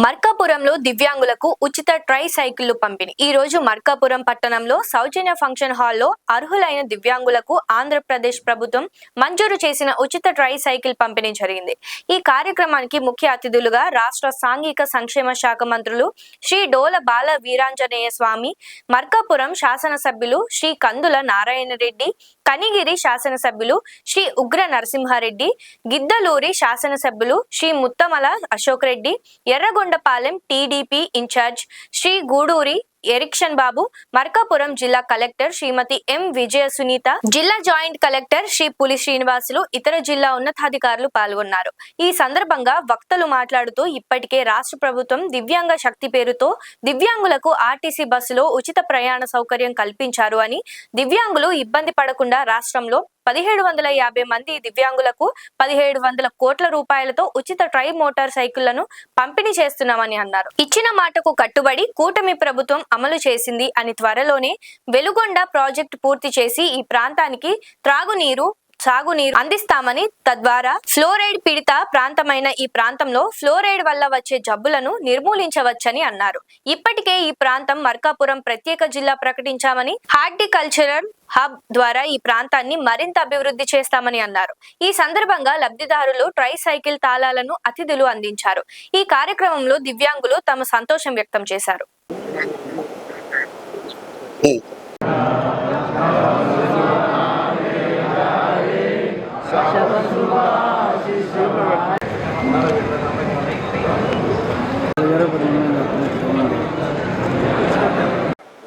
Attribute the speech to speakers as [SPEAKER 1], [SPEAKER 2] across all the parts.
[SPEAKER 1] మార్కాపురంలో దివ్యాంగులకు ఉచిత ట్రై సైకిళ్లు పంపిణీ. ఈ రోజు మార్కాపురం పట్టణంలో సౌజన్య ఫంక్షన్ హాల్లో అర్హులైన దివ్యాంగులకు ఆంధ్రప్రదేశ్ ప్రభుత్వం మంజూరు చేసిన ఉచిత ట్రై సైకిల్ పంపిణీ జరిగింది. ఈ కార్యక్రమానికి ముఖ్య అతిథులుగా రాష్ట్ర సాంఘిక సంక్షేమ శాఖ మంత్రులు శ్రీ డోల బాల వీరాంజనేయ స్వామి, మార్కాపురం శాసనసభ్యులు శ్రీ కందుల నారాయణ రెడ్డి, కనిగిరి శాసనసభ్యులు శ్రీ ఉగ్ర నరసింహారెడ్డి, గిద్దలూరి శాసనసభ్యులు శ్రీ ముత్తమల అశోక్ రెడ్డి, ఎర్రగొండపాలెం టీడీపీ ఇన్ఛార్జ్ శ్రీ గూడూరి ఎరిక్షన్ బాబు, మార్కాపురం జిల్లా కలెక్టర్ శ్రీమతి ఎం విజయ సునీత, జిల్లా జాయింట్ కలెక్టర్ శ్రీ పులి శ్రీనివాసులు, ఇతర జిల్లా ఉన్నతాధికారులు పాల్గొన్నారు. ఈ సందర్భంగా వక్తలు మాట్లాడుతూ ఇప్పటికే రాష్ట్ర ప్రభుత్వం దివ్యాంగ శక్తి పేరుతో దివ్యాంగులకు ఆర్టీసీ బస్సులో ఉచిత ప్రయాణ సౌకర్యం కల్పించారు అని, దివ్యాంగులు ఇబ్బంది పడకుండా రాష్ట్రంలో 1750 మంది దివ్యాంగులకు 1700 కోట్ల రూపాయలతో ఉచిత ట్రై మోటార్ సైకిళ్లను పంపిణీ చేస్తున్నామని అన్నారు. ఇచ్చిన మాటకు కట్టుబడి కూటమి ప్రభుత్వం అమలు చేసింది అని, త్వరలోనే వెలుగొండ ప్రాజెక్టు పూర్తి చేసి ఈ ప్రాంతానికి త్రాగునీరు, సాగునీరు అందిస్తామని, తద్వారా ఫ్లోరైడ్ పీడిత ప్రాంతమైన ఈ ప్రాంతంలో ఫ్లోరైడ్ వల్ల వచ్చే జబ్బులను నిర్మూలించవచ్చని అన్నారు. ఇప్పటికే ఈ ప్రాంతం మార్కాపురం ప్రత్యేక జిల్లా ప్రకటించామని, హార్టికల్చరల్ హబ్ ద్వారా ఈ ప్రాంతాన్ని మరింత అభివృద్ధి చేస్తామని అన్నారు. ఈ సందర్భంగా లబ్ధిదారులు ట్రై సైకిల్ తాళాలను అతిథులు అందించారు. ఈ కార్యక్రమంలో దివ్యాంగులు తమ సంతోషం వ్యక్తం చేశారు.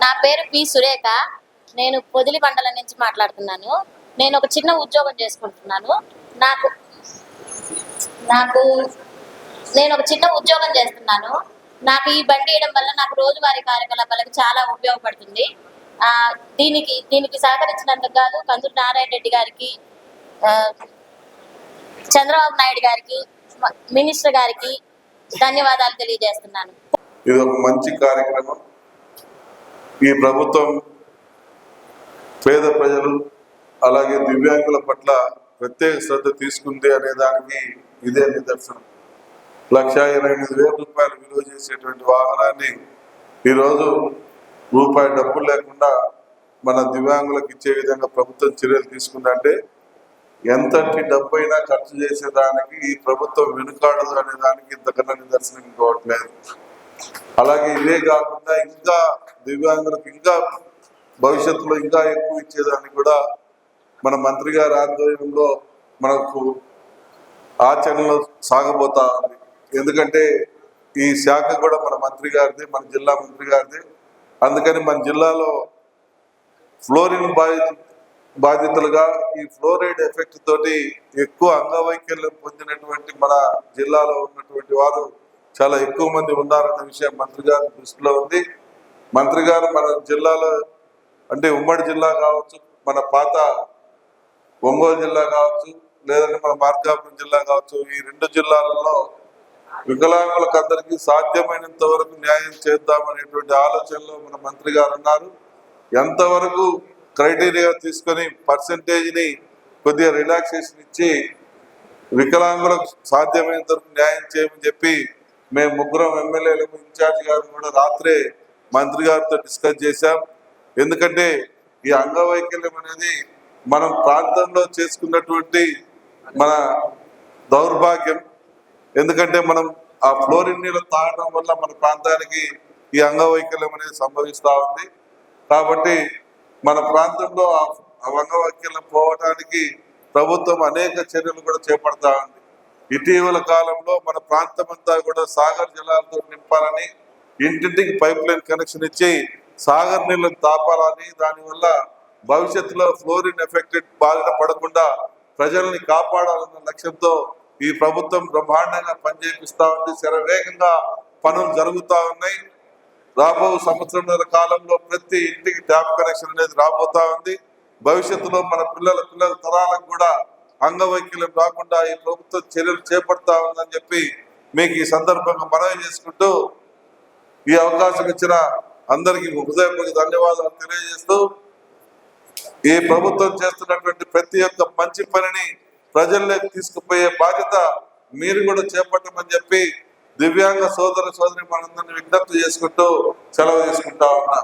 [SPEAKER 2] నా పేరు పి సురేఖ. నేను పొదిలి మండలం నుంచి మాట్లాడుతున్నాను. నేను ఒక చిన్న ఉద్యోగం చేసుకుంటున్నాను. నేను ఒక చిన్న ఉద్యోగం చేస్తున్నాను. నాకు ఈ బండి వేయడం వల్ల నాకు రోజువారీ కార్యకలాపాలకు చాలా ఉపయోగపడుతుంది. దీనికి సహకరించినందుకు కాదు కందుల నారాయణ రెడ్డి గారికి, చంద్రబాబు నాయుడు గారికి, మినిస్టర్ గారికి ధన్యవాదాలు తెలియజేస్తున్నాను.
[SPEAKER 3] ఇది ఒక మంచి కార్యక్రమం. ఈ ప్రభుత్వం పేద ప్రజలు అలాగే దివ్యాంగుల పట్ల ప్రత్యేక శ్రద్ధ తీసుకుంది అనే దానికి ఇదే నిదర్శనం. 1,28,000 రూపాయలు విలువ చేసేటువంటి వాహనాన్ని ఈరోజు రూపాయి డబ్బులు లేకుండా మన దివ్యాంగులకు ఇచ్చే విధంగా ప్రభుత్వం చర్యలు తీసుకుందంటే ఎంతటి డబ్బు అయినా ఖర్చు చేసేదానికి ఈ ప్రభుత్వం వెనుకాడదు అనే దానికి ఇంతకన్నా నిదర్శనం ఇంకోవట్లేదు. అలాగే ఇదే కాకుండా ఇంకా దివ్యాంగులకు ఇంకా భవిష్యత్తులో ఇంకా ఎక్కువ ఇచ్చేదానికి కూడా మన మంత్రి గారి ఆధ్వర్యంలో మనకు ఆచరణలో సాగబోతా ఉంది. ఎందుకంటే ఈ శాఖ కూడా మన మంత్రి గారిది, మన జిల్లా మంత్రి గారిది. అందుకని మన జిల్లాలో ఫ్లోరిన్ బాధితులుగా ఈ ఫ్లోరైడ్ ఎఫెక్ట్ తోటి ఎక్కువ అంగవైకల్యం పొందినటువంటి మన జిల్లాలో ఉన్నటువంటి వారు చాలా ఎక్కువ మంది ఉన్నారన్న విషయం మంత్రి గారి దృష్టిలో ఉంది. మంత్రి గారు మన జిల్లాలో అంటే ఉమ్మడి జిల్లా కావచ్చు, మన పాత ఒంగోలు జిల్లా కావచ్చు, లేదంటే మన మార్కాపురం జిల్లా కావచ్చు, ఈ 2 జిల్లాలలో వికలాంగులకు అందరికీ సాధ్యమైనంత వరకు న్యాయం చేద్దామనేటువంటి ఆలోచనలో మన మంత్రి గారు ఉన్నారు. ఎంతవరకు క్రైటీరియా తీసుకొని పర్సంటేజ్ని కొద్దిగా రిలాక్సేషన్ ఇచ్చి వికలాంగులకు సాధ్యమైనంత వరకు న్యాయం చేయమని చెప్పి మేము 3 ఎమ్మెల్యేలు ఇన్ఛార్జ్ గారు కూడా రాత్రే మంత్రి గారితో డిస్కస్ చేశాం. ఎందుకంటే ఈ అంగవైకల్యం అనేది మనం ప్రాంతంలో చేసుకున్నటువంటి మన దౌర్భాగ్యం. ఎందుకంటే మనం ఆ ఫ్లోరిన్ నీళ్ళు తాగడం వల్ల మన ప్రాంతానికి ఈ అంగవైకల్యం అనేది సంభవిస్తూ ఉంది. కాబట్టి మన ప్రాంతంలో ఆ అంగవైకల్యం పోవడానికి ప్రభుత్వం అనేక చర్యలు కూడా చేపడతా ఉంది. ఇటీవల కాలంలో మన ప్రాంతం అంతా కూడా సాగర్ జలాలతో నింపాలని, ఇంటింటికి పైప్ లైన్ కనెక్షన్ ఇచ్చి సాగర్ నీళ్ళని తాపాలని, దానివల్ల భవిష్యత్తులో ఫ్లోరిన్ ఎఫెక్టెడ్ బారిన పడకుండా ప్రజల్ని కాపాడాలన్న లక్ష్యంతో ఈ ప్రభుత్వం బ్రహ్మాండంగా పనిచేపిస్తా ఉంది. శరవేగంగా పనులు జరుగుతూ ఉన్నాయి. రాబో సంవత్సరంన్నర కాలంలో ప్రతి ఇంటికి ట్యాప్ కనెక్షన్ అనేది రాబోతా ఉంది. భవిష్యత్తులో మన పిల్లల తరాలకు కూడా అంగవైకల్యం రాకుండా ఈ ప్రభుత్వం చర్యలు చేపడతా ఉందని చెప్పి మీకు ఈ సందర్భంగా మనవి చేసుకుంటూ ఈ అవకాశం ఇచ్చిన అందరికీ హృదయపూర్వక ధన్యవాదాలు తెలియజేస్తూ, ఈ ప్రభుత్వం చేస్తున్నటువంటి ప్రతి ఒక్క మంచి పనిని ప్రజల్లోకి తీసుకుపోయే బాధ్యత మీరు కూడా చేపట్టమని చెప్పి దివ్యాంగ సోదరి మనందరినీ విజ్ఞప్తి చేసుకుంటూ సెలవు తీసుకుంటా ఉన్నా.